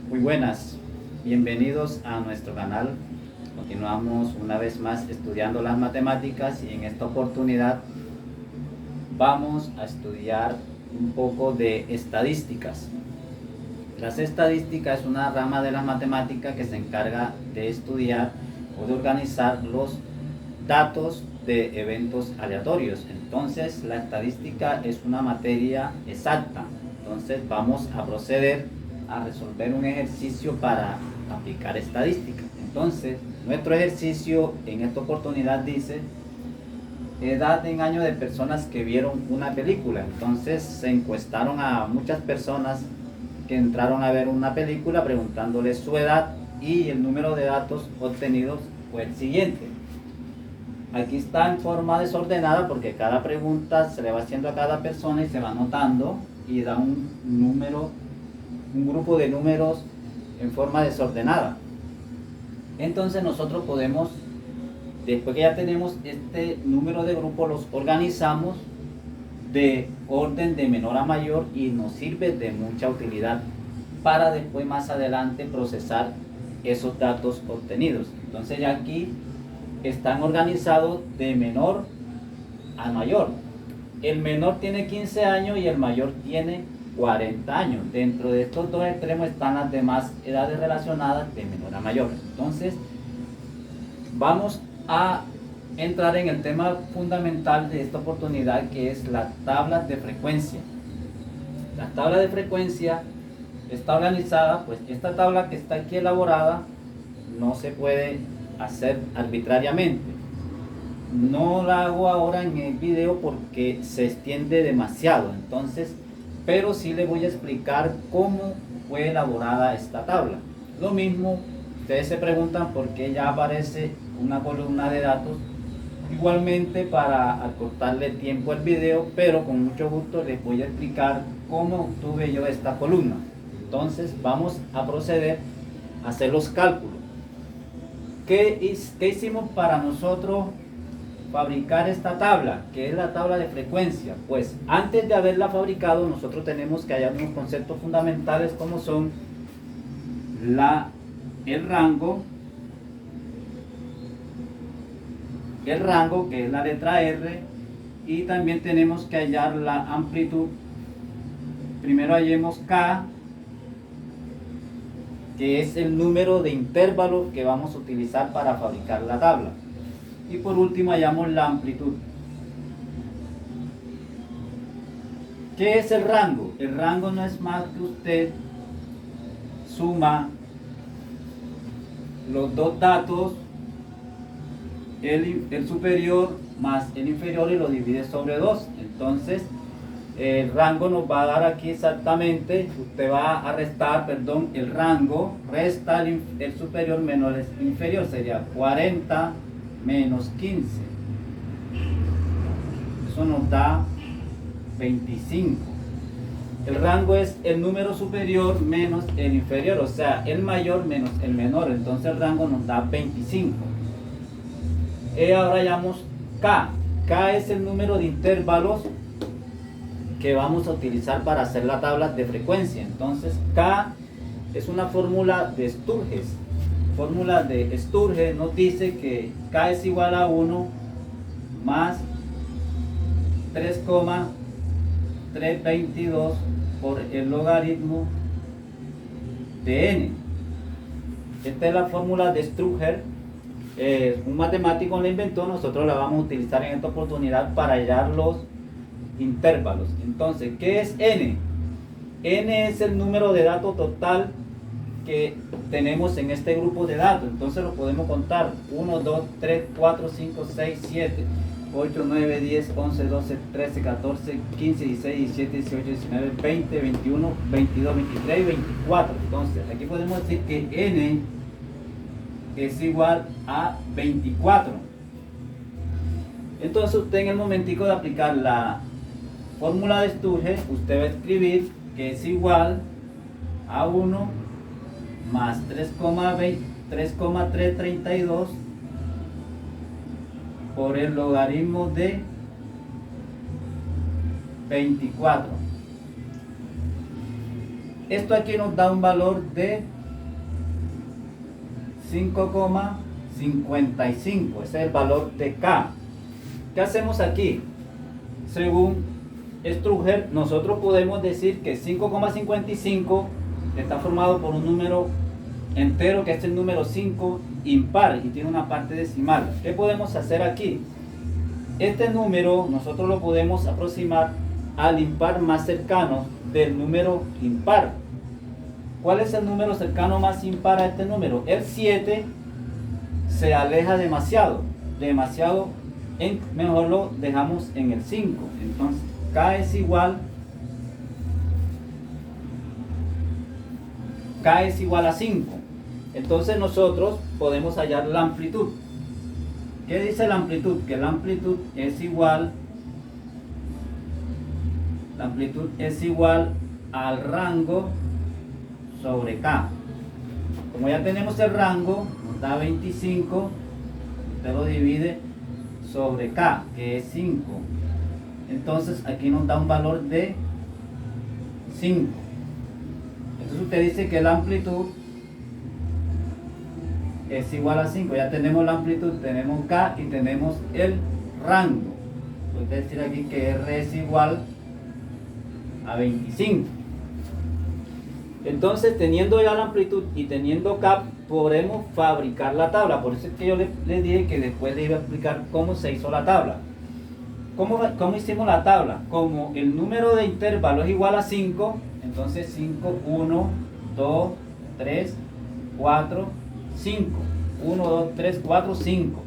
Muy buenas, bienvenidos a nuestro canal. Continuamos una vez más estudiando las matemáticas y en esta oportunidad vamos a estudiar un poco de estadísticas. Las estadísticas es una rama de las matemáticas que se encarga de estudiar o de organizar los datos de eventos aleatorios. Entonces la estadística es una materia exacta. Entonces vamos a proceder a resolver un ejercicio para aplicar estadística. Entonces nuestro ejercicio en esta oportunidad dice edad en año de personas que vieron una película. Entonces se encuestaron a muchas personas que entraron a ver una película preguntándoles su edad y el número de datos obtenidos fue el siguiente. Aquí está en forma desordenada porque cada pregunta se le va haciendo a cada persona y se va anotando y da un número, un grupo de números en forma desordenada. Entonces nosotros podemos, después que ya tenemos este número de grupos, los organizamos de orden de menor a mayor y nos sirve de mucha utilidad para después más adelante procesar esos datos obtenidos. Entonces ya aquí están organizados de menor a mayor. El menor tiene 15 años y el mayor tiene 40 años. Dentro de estos dos extremos están las demás edades relacionadas de menor a mayor. Entonces vamos a entrar en el tema fundamental de esta oportunidad, que es la tabla de frecuencia. La tabla de frecuencia está organizada, pues esta tabla que está aquí elaborada no se puede hacer arbitrariamente. No la hago ahora en el video porque se extiende demasiado, entonces, pero sí le voy a explicar cómo fue elaborada esta tabla. Lo mismo, ustedes se preguntan por qué ya aparece una columna de datos. Igualmente, para acortarle tiempo al video, pero con mucho gusto les voy a explicar cómo obtuve yo esta columna. Entonces vamos a proceder a hacer los cálculos. ¿Qué hicimos para nosotros fabricar esta tabla? Que es la tabla de frecuencia. Pues antes de haberla fabricado, nosotros tenemos que hallar unos conceptos fundamentales como son el rango, que es la letra R, y también tenemos que hallar la amplitud. Primero hallemos K, que es el número de intervalos que vamos a utilizar para fabricar la tabla. Y por último hallamos la amplitud. ¿Qué es el rango? El rango no es más que usted suma los dos datos, el superior más el inferior, y lo divide sobre 2. Entonces el rango nos va a dar aquí exactamente, usted va a restar, perdón, el rango, resta el superior menos el inferior, sería 40 menos 15. Eso nos da 25. El rango es el número superior menos el inferior, o sea, el mayor menos el menor. Entonces el rango nos da 25. Ahora hallamos K. K es el número de intervalos que vamos a utilizar para hacer la tabla de frecuencia. Entonces K es una fórmula de Sturges. Fórmula de Sturges nos dice que K es igual a 1 más 3,322 por el logaritmo de n. Esta es la fórmula de Sturges. Un matemático la inventó, nosotros la vamos a utilizar en esta oportunidad para hallar los intervalos. Entonces, ¿qué es n? N es el número de datos total que tenemos en este grupo de datos. Entonces lo podemos contar: 1, 2, 3, 4, 5, 6, 7, 8, 9, 10, 11, 12, 13, 14, 15, 16, 17, 18, 19, 20, 21, 22, 23 y 24. Entonces aquí podemos decir que n es igual a 24. Entonces usted, en el momentico de aplicar la fórmula de Sturges, usted va a escribir que es igual a 1 más 3,332 por el logaritmo de 24. Esto aquí nos da un valor de 5,55. Ese es el valor de K. ¿Qué hacemos aquí? Según Strudel, nosotros podemos decir que 5,55 está formado por un número entero, que es el número 5 impar, y tiene una parte decimal. ¿Qué podemos hacer aquí? Este número nosotros lo podemos aproximar al impar más cercano del número impar. ¿Cuál es el número cercano más impar a este número? El 7 se aleja demasiado, mejor lo dejamos en el 5. Entonces K es igual a 5. Entonces nosotros podemos hallar la amplitud. ¿Qué dice la amplitud? Que la amplitud es igual al rango sobre K. Como ya tenemos el rango, nos da 25, usted lo divide sobre K, que es 5. Entonces aquí nos da un valor de 5. Entonces usted dice que la amplitud es igual a 5. Ya tenemos la amplitud, tenemos K y tenemos el rango. Puede decir aquí que R es igual a 25. Entonces, teniendo ya la amplitud y teniendo K, podremos fabricar la tabla. Por eso es que yo le dije que después le iba a explicar cómo se hizo la tabla. ¿Cómo hicimos la tabla? Como el número de intervalos es igual a 5, entonces 5, 1, 2, 3, 4, 5. 1, 2, 3, 4, 5.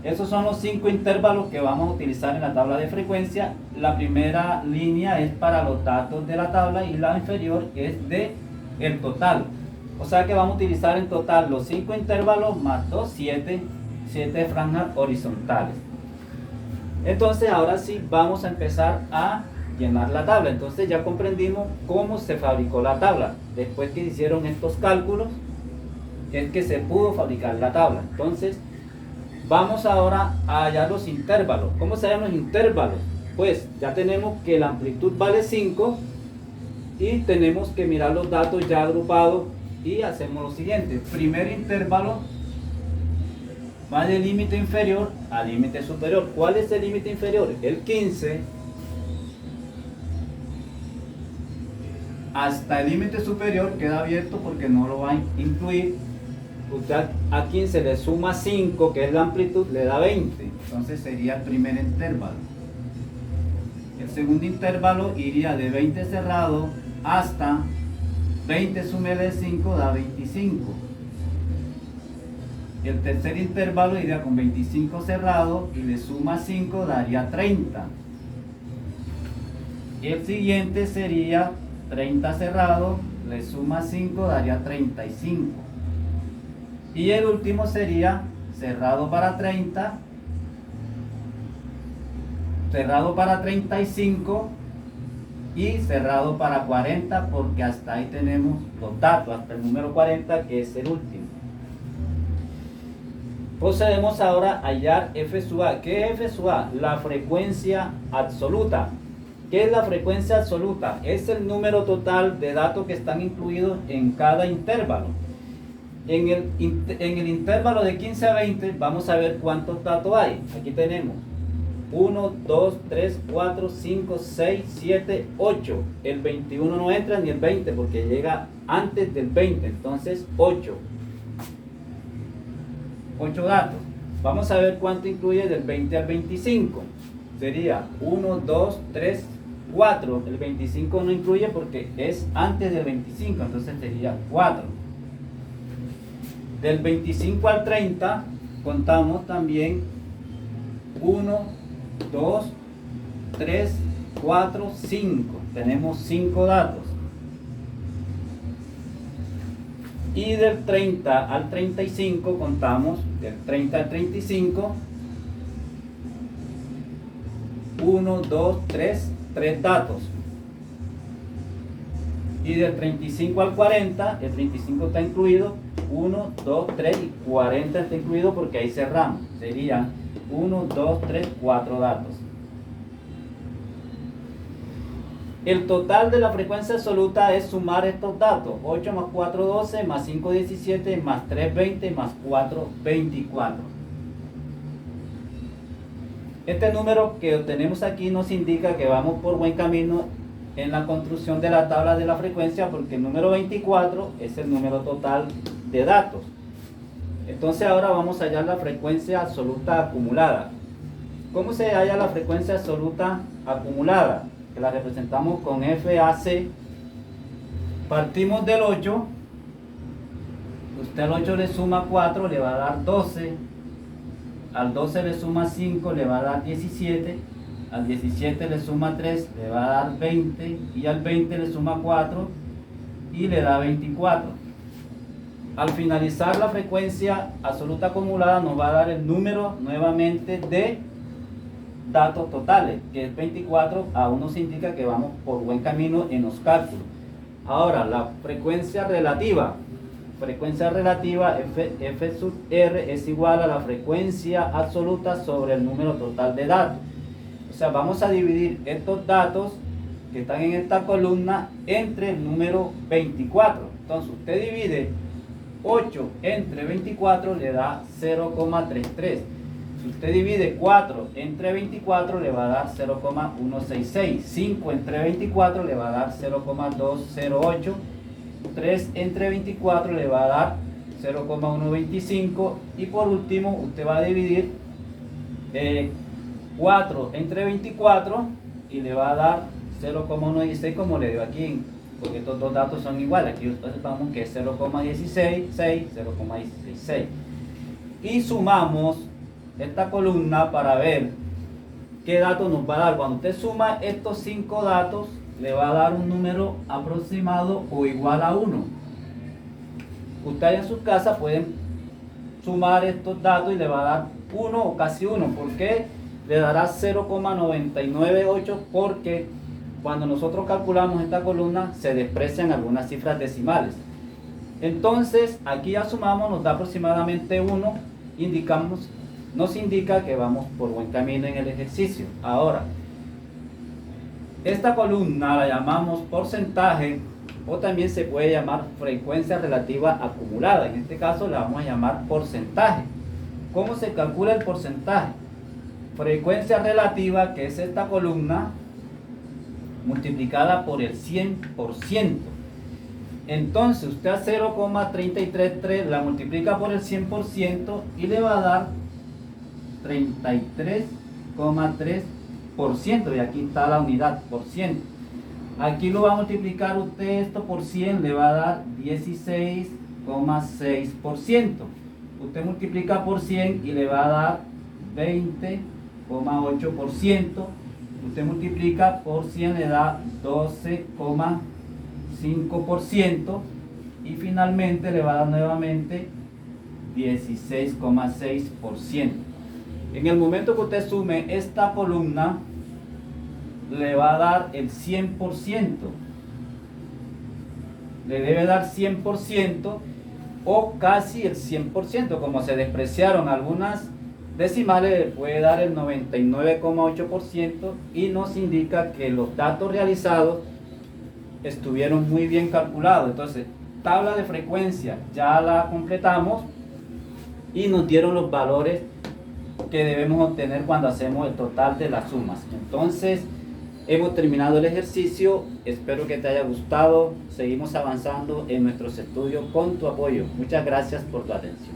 Esos son los 5 intervalos que vamos a utilizar en la tabla de frecuencia. La primera línea es para los datos de la tabla y la inferior es de el total. O sea que vamos a utilizar en total los 5 intervalos más 2, 7 franjas horizontales. Entonces ahora sí vamos a empezar a llenar la tabla. Entonces ya comprendimos cómo se fabricó la tabla. Después que hicieron estos cálculos es que se pudo fabricar la tabla. Entonces vamos ahora a hallar los intervalos. ¿Cómo se hallan los intervalos? Pues ya tenemos que la amplitud vale 5 y tenemos que mirar los datos ya agrupados y hacemos lo siguiente. Primer intervalo va del límite inferior al límite superior. ¿Cuál es el límite inferior? El 15 hasta el límite superior queda abierto porque no lo va a incluir. Usted a 15 le suma 5, que es la amplitud, le da 20. Entonces sería el primer intervalo. El segundo intervalo iría de 20 cerrado hasta 20 súmele 5 da 25. El tercer intervalo iría con 25 cerrado y le suma 5 daría 30. El siguiente sería 30 cerrado, le suma 5 daría 35. Y el último sería cerrado para 30, cerrado para 35 y cerrado para 40, porque hasta ahí tenemos los datos, hasta el número 40, que es el último. Procedemos ahora a hallar F sub A. ¿Qué es F sub A? La frecuencia absoluta. ¿Qué es la frecuencia absoluta? Es el número total de datos que están incluidos en cada intervalo. En el intervalo de 15 a 20 vamos a ver cuántos datos hay. Aquí tenemos 1, 2, 3, 4, 5, 6, 7, 8. El 21 no entra ni el 20 porque llega antes del 20. Entonces 8 datos. Vamos a ver cuánto incluye del 20 al 25. Sería 1, 2, 3, 4. El 25 no incluye porque es antes del 25. Entonces sería 4. Del 25 al 30 contamos también 1, 2, 3, 4, 5. Tenemos 5 datos. Y del 30 al 35 contamos del 30 al 35 1, 2, 3 datos. Y del 35 al 40, el 35 está incluido, 1, 2, 3 y 40 está incluido porque ahí cerramos. Serían 1, 2, 3, 4 datos. El total de la frecuencia absoluta es sumar estos datos. 8 más 4, 12, más 5, 17, más 3, 20, más 4, 24. Este número que obtenemos aquí nos indica que vamos por buen camino en la construcción de la tabla de la frecuencia, porque el número 24 es el número total de datos. Entonces ahora vamos a hallar la frecuencia absoluta acumulada. ¿Cómo se halla la frecuencia absoluta acumulada? Que la representamos con FAC. Partimos del 8. Usted al 8 le suma 4, le va a dar 12. Al 12 le suma 5, le va a dar 17. Al 17 le suma 3, le va a dar 20. Y al 20 le suma 4 y le da 24. Al finalizar la frecuencia absoluta acumulada nos va a dar el número nuevamente de datos totales, que es 24. Aún nos indica que vamos por buen camino en los cálculos. Ahora, la frecuencia relativa. Frecuencia relativa F sub R es igual a la frecuencia absoluta sobre el número total de datos. O sea, vamos a dividir estos datos que están en esta columna entre el número 24. Entonces usted divide 8 entre 24, le da 0,33. Si usted divide 4 entre 24, le va a dar 0,166. 5 entre 24 le va a dar 0,208. 3 entre 24 le va a dar 0,125. Y por último usted va a dividir 4 entre 24 y le va a dar 0,116, como le dio aquí, porque estos dos datos son iguales. Aquí vamos que es 0,166, 0,166. Y sumamos esta columna para ver qué datos nos va a dar. Cuando usted suma estos 5 datos, le va a dar un número aproximado o igual a 1. Ustedes en su casa pueden sumar estos datos y le va a dar 1 o casi 1. ¿Por qué? Le dará 0,998, porque cuando nosotros calculamos esta columna se desprecian algunas cifras decimales. Entonces aquí ya sumamos, nos da aproximadamente 1, nos indica que vamos por buen camino en el ejercicio. Ahora, esta columna la llamamos porcentaje, o también se puede llamar frecuencia relativa acumulada. En este caso la vamos a llamar porcentaje. ¿Cómo se calcula el porcentaje? Frecuencia relativa, que es esta columna, multiplicada por el 100%. Entonces usted a 0,333 la multiplica por el 100% y le va a dar 33,3%. Y aquí está la unidad, por ciento. Aquí lo va a multiplicar usted esto por 100, le va a dar 16,6%. Usted multiplica por 100 y le va a dar 20,8%. Usted multiplica por 100, le da 12,5%. Y finalmente le va a dar nuevamente 16,6%. En el momento que usted sume esta columna, le va a dar el 100%. Le debe dar 100% o casi el 100%. Como se despreciaron algunas decimales, le puede dar el 99,8% y nos indica que los datos realizados estuvieron muy bien calculados. Entonces, tabla de frecuencia ya la completamos y nos dieron los valores que debemos obtener cuando hacemos el total de las sumas. Entonces, hemos terminado el ejercicio. Espero que te haya gustado. Seguimos avanzando en nuestros estudios con tu apoyo. Muchas gracias por tu atención.